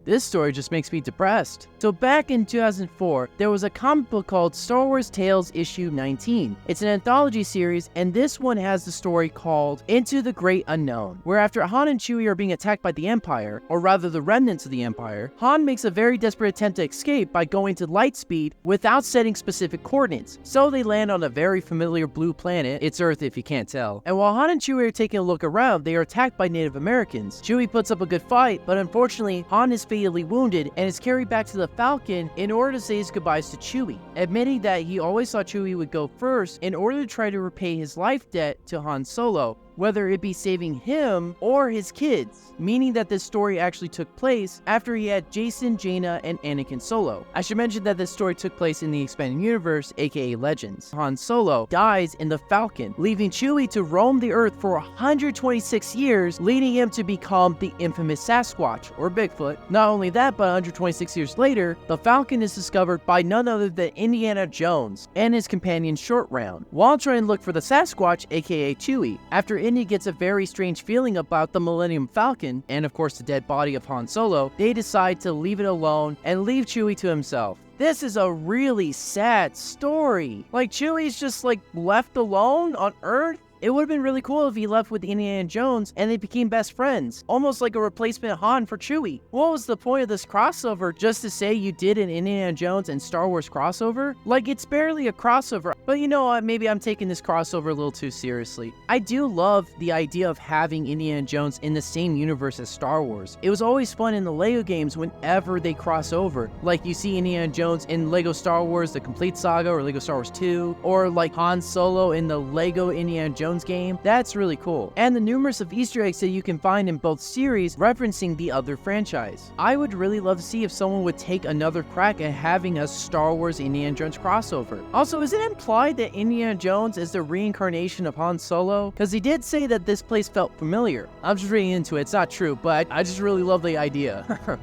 This story just makes me depressed. So back in 2004, there was a comic book called Star Wars Tales Issue 19. It's an anthology series, and this one has the story called Into the Great Unknown, where after Han and Chewie are being attacked by the Empire, or rather the remnants of the Empire, Han makes a very desperate attempt to escape by going to light speed without setting specific coordinates. So they land on a very familiar blue planet. It's Earth if you can't tell. And while Han and Chewie are taking a look around, they are attacked by Native Americans. Chewie puts up a good fight, but unfortunately, Han is fatally wounded and is carried back to the Falcon in order to say his goodbyes to Chewie, admitting that he always thought Chewie would go first in order to try to repay his life debt to Han Solo, whether it be saving him or his kids, meaning that this story actually took place after he had Jacen, Jaina, and Anakin Solo. I should mention that this story took place in the expanded universe, aka Legends. Han Solo dies in the Falcon, leaving Chewie to roam the Earth for 126 years, leading him to become the infamous Sasquatch, or Bigfoot. Not only that, but 126 years later, the Falcon is discovered by none other than Indiana Jones and his companion Short Round, while trying to look for the Sasquatch, aka Chewie. After Indy gets a very strange feeling about the Millennium Falcon, and of course the dead body of Han Solo, they decide to leave it alone and leave Chewie to himself. This is a really sad story. Like, Chewie's just left alone on Earth. It would have been really cool if he left with Indiana Jones and they became best friends, almost like a replacement Han for Chewie. What was the point of this crossover? Just to say you did an Indiana Jones and Star Wars crossover? Like, it's barely a crossover. But you know what, maybe I'm taking this crossover a little too seriously. I do love the idea of having Indiana Jones in the same universe as Star Wars. It was always fun in the LEGO games whenever they cross over. Like, you see Indiana Jones in LEGO Star Wars The Complete Saga or LEGO Star Wars 2, or like Han Solo in the LEGO Indiana Jones game. That's really cool. And the numerous of Easter eggs that you can find in both series referencing the other franchise. I would really love to see if someone would take another crack at having a Star Wars Indiana Jones crossover. Also, is it implied that Indiana Jones is the reincarnation of Han Solo? Because he did say that this place felt familiar. I'm just reading into it, it's not true, but I just really love the idea.